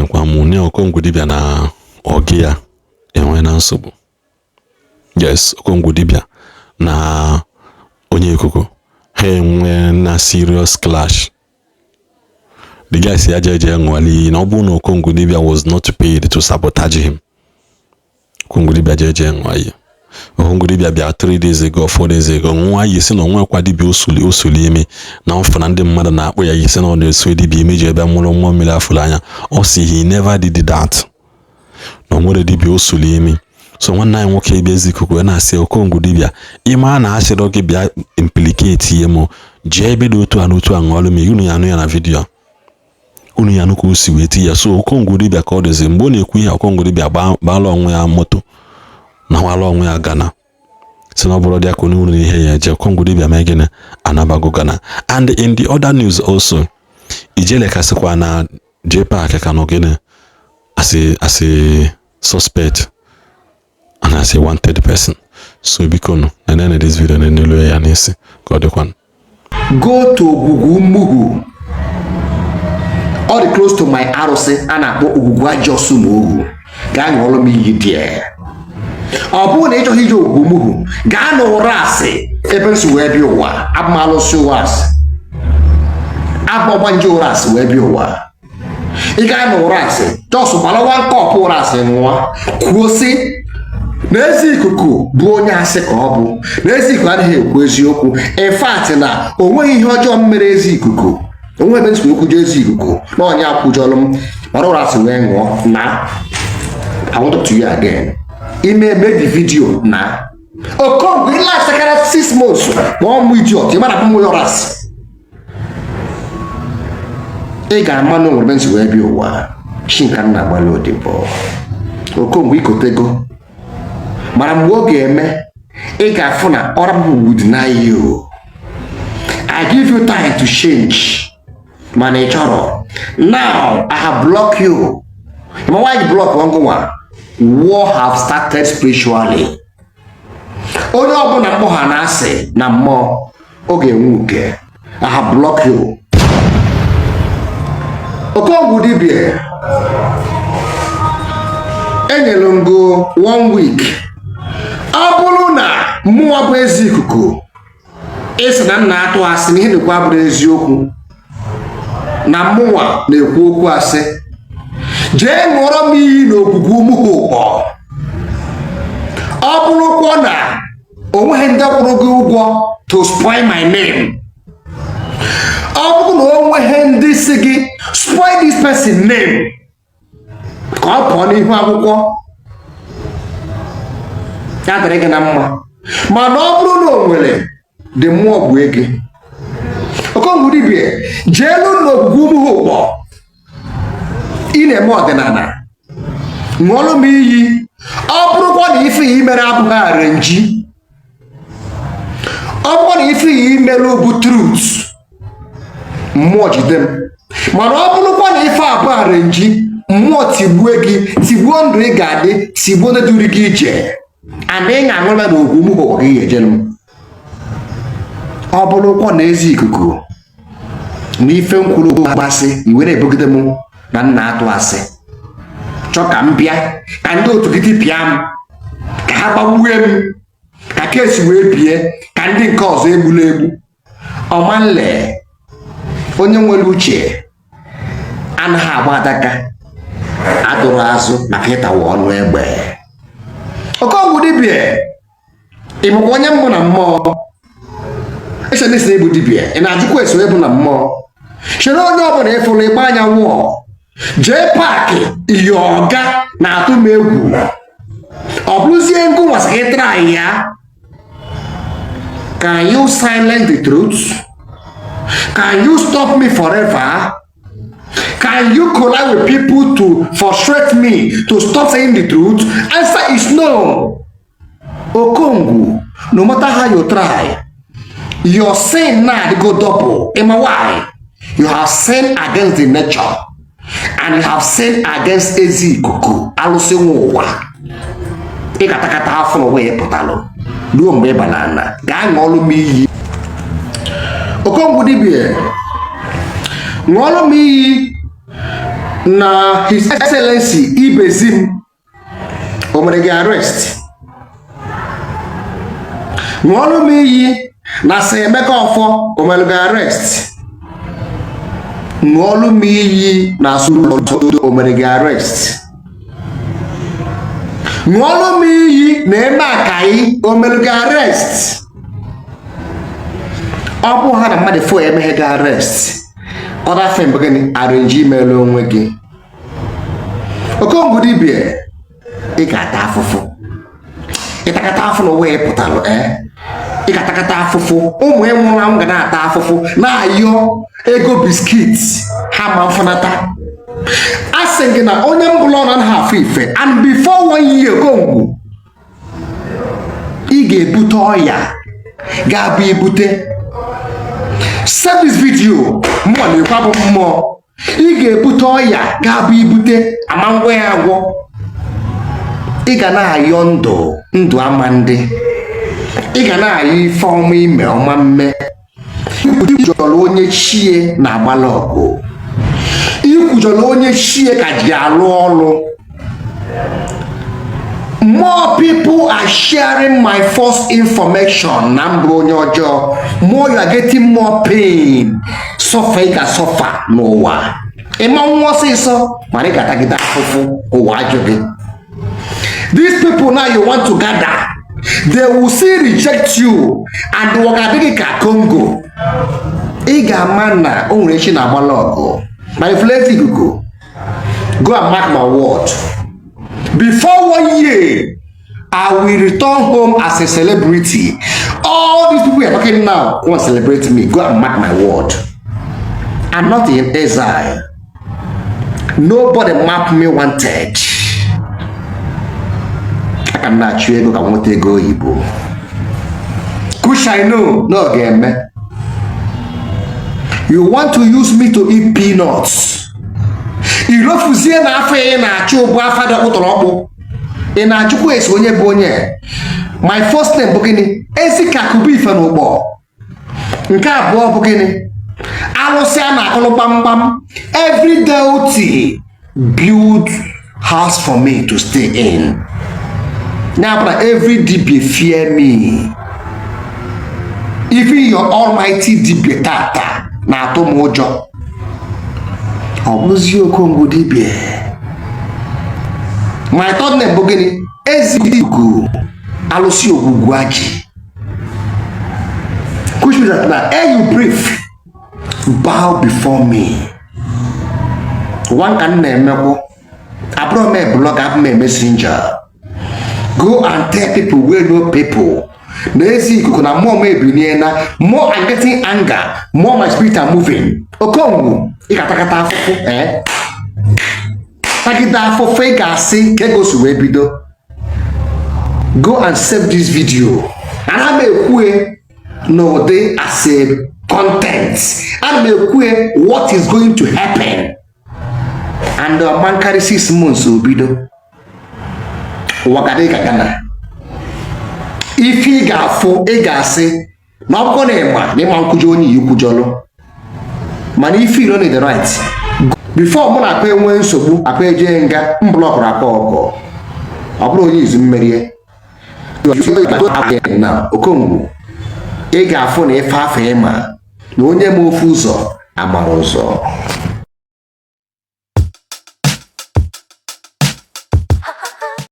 kwa mu ne Okongwu Dibia na oge ya enwe na nsogbu. Yes, Okongwu Dibia na onye ikuku ha enwe na serious clash. The guy say ajeje nwali na obu na Okongwu Dibia was not paid to sabotage him. Okongwu Dibia ajeje nwali. Okongwu Dibia bịa 3 days ago, 4 days ago, nwa yisi na onwe kwa dibia osuli eme na mfa na ndị mmadụ na-akpọ ya yisi na ọ na-eso dibia eme ji ebe mụrụ mmụọ mmiri afụrụ anya. O si he never did that. Na onwere dibia osuli eme. So nwanne anyị nwoke ebe Ezeikuku na-asị Okongwu Dibia ịma na achịrọ gị bịa implicate ihe mụ jee ebe dị otu a n'otu a ṅụọlụ m unu ya anụ ya na vidiyo. Unu ya anụ ka o si weti ya. So Okongwu Dibia ka ọ dịzi mgbe ọ na-ekwu ihe Okongwu Dibia gbaala onwe ya moto na wala onwe ya Ghana. Si na ọbụrụ dị akụ n'uru ihe ya eje Okongwu Dibia mee gịnị anabago Ghana. And in the other news also, Ijele kasịkwa na JPAC ka nọ gịnị as a suspect and as a wanted person. So biko no and then this video na nelu ya n'isi ka ọ dịkwa. Go to Ogwugwu Mmuhu, all the close to my arụsị a na-akpọ Ogwugwu Ajọsụmohu. Gaa ṅụọrọ m iyi dị ya. Ọ bụrụ na ịchọghị ije Ogwugwu Mmuhu, gaa n'ụra asị ebe nsi wee bịa ụwa. Abụmalụsị ụwa asị, abụọgba nje ụra asị wee bịa ụwa. Ị gaa n'ụra asị jọsụ gbara nwa kọpụ ụra asị nwa kwuo sị na Ezeikuku bụ onye asị ka ọ bụ na Ezeikuku anaghị ekwu eziokwu. In fact na o nweghị ihe ọjọọ mere Ezeikuku. Onwe ebe nsi wee kwujọ Ezeikuku na onye akwụjọlụ m gbara ụra asị wee ṅụọ na I want to talk to you again. Ime the video na Okongwu ila sekara 6 months one mu idiot you mara mu yoras e ga manu nwere nsi wee bi ụwa shinka na gbalo odibo Okongwu ikotego mara mgbe ọ ga-eme e ga afu na honorable would deny you. I give you time to change mana ịchọrọ. Now I have blocked you. Why you block one go one? War have started spiritually. Onye ọbụla mkpọ ha na-asị na mmụọ oge nwoke. I have blocked you. Okongwu Dibia enyelu ngo 1 week. Ọ bụrụ na mmụọ bụ Ezeikuku esi na nna atụ asị na ihe na-ekwu abụrụ eziokwu na mmụọ na-ekwu okwu asị, jee ṅụọrọ m iyi n'Ogwugwu Mmuhu ụkpọ. Ọ bụrụkwa na onweghị ndị kwụrụ gị ụgwọ to spoil my name, ọ bụrụ na onweghị ndị si gị spoil this person name ka ọ pụọ n'ihu akwụkwọ ya dịrị gị na mma. Mana ọ bụrụ na o nwere dị mmụọ bụ ego, Okongwu Dibia jeelu n'Ogwugwu Mmuhu ụkpọ ị na-eme ọdịnala ṅụọlụ m iyi. Ọ bụrụkwa na ife iyi mere abụghị arenji, ọ bụrụkwa na ife iyi mere bụ truth, mmụọ jide m. Mana ọ bụrụkwa na ife abụghị arenji, mmụọ tigbue gị, tigbuo ndụ ị ga-adị, tigbuo ndị duru gị ije ana ị ga-aṅụrịla na Ogwugwu Mmuhu gị ga-ejelu m. Ọ bụrụkwa na Ezeikuku na ife nkwuru gbasị iwere ebogide m na nna atụ asị, chọ ka m bịa ka ndị otu gị pịa m ka ha gbagbuo m ka kesi wee bie ka ndị nke ọzọ egbula egbu. Ọmanle onye nwere uche anaghị agba adaka adụrụ azụ maka ịtawa ọnụ egbe. Okongwu Dibia ị bụkwa onye mbụ na mmụọ. Ese ndị si na-ebu dibia ị na-ajụkwa eso ebu na mmụọ. Chere onye ọbụla ịfụrụ ịgba anya wụọ jee paakị iyi ọga na-atụ m egwu. Ọ bụrụzie ngụ nwasị gị try ya. Can you silence the truth? Can you stop me forever? Can you collide with people to frustrate me to stop saying the truth? Answer is no. Okongwu, no matter how you try, your sin now go double. Emma, why? You have sinned against the nature and you have sinned against Ezeikuku. Alụsị nwa. Ị katakata afọ n'onwe ya pụtalụ ruo mgbe banana gaa ṅụọlụ m iyi. Okongwu Dibia ṅụọlụ m iyi na His Excellency Ibezim o mere gị arrest. Ṅụọlụ m iyi na Sir Emeka Ọfọ o mere gị arrest. Ṅụọlụ m iyi na Soludo o mere gị arrest. Ṅụọlụ m iyi na Eme Akayi o mere gị arrest. Ọ bụ ha na mmadụ fo emeghe gị arrest. Other thing begini arrange email onwe gị. Okongwu Dibia ị ga-ata afụfụ. Ịtakata afụ na wee pụtalụ ị ga-atakata afụfụ. Ụmụ ịnwụrụ anwụ ga na-ata afụfụ na-ayọ ego biskit ha ma mfụnata. A sị gị na onye mbụlọ na ha afụ ife and before 1 year Okongwu ị ga-ebute ọya ga-abụ ibute. Save this video mmụọ na-ekwa bụ mmụọ. Ị ga-ebute ọya ga-abụ ibute ama ngwa ya agwọ. Ị ga na-ayọ ndụ ama ndị. Ị ga na-ayọ ife ọma ime ọma mme. Ikwujọrọ onye chie na-agbala ọgụ. Ikwujọrọ onye chie ka ji alụ ọrụ. More people are sharing my false information. Number onye ọjọọ. More you are getting more pain. Suffer ị ga suffer n'ụwa. Ịma nwa ọsịsọ mana ị ga-atagide afụfụ ụwa ajụ gị. These people now you want to gather. They will still reject you and wagadịghị ka Congo. Ị ga-ama na o nwere echi na-agbala ọgụ. My friend Ezeikuku, go and mark my word. Before 1 year, I will return home as a celebrity. All these people are talking now want to celebrate me. Go and mark my word. I'm not in exile. Nobody map me wanted. I cannot chew ego. I want to go Igbo. Kush I know no game. You want to use me to eat peanuts. Irofuzie na afa na achụ bụ afa dị ọkpụtọrọkpụ. Ị na-achụkwa esi onye bụ onye. My first name bụ gịnị? Ezeikuku ife n'ụgbọ. Nke abụọ bụ gịnị? Alụsị a na-akụlụ gbamgbam. Every deity build house for me to stay in. Now every Dibia fear me. Even your almighty Dibia tata na-atụ m ụjọ. Ọ bụzi Okongwu Dibia. My third name bụ gịnị? Ezeikuku alụsị ogwugwu ajị. Which means that now air you breathe, bow before me. One can na-emekwu. Abụrụ m blog, abụ m messenger. Go and tell people wey know people. Na Ezeikuku na mmụọ m ebinie na more I'm getting anger, more my spirit are moving. Okongwu ị ga-atakata afụfụ tagide afụfụ ị ga-asị ka ego si wee bido. Go and save this video. Ana m ekwue n'ụdị as a content. Ana m ekwue what is going to happen. And man carry 6 months o bido. Wakade ka Ghana. If ị ga-afụ ị ga-asị na ọkụkọ na-ema na ịma nkwụjọ onye iyi kwụjọlụ. Mana if you don't need the right. Before mụ na-akpa enwe nsogbu akpa eje nga mblọkụrụ akpa ọkọ. Ọ bụrụ onye izu mmerie. Na Okongwu ị ga-afụ na ife afọ ịma na onye ma ofu ụzọ amara ụzọ.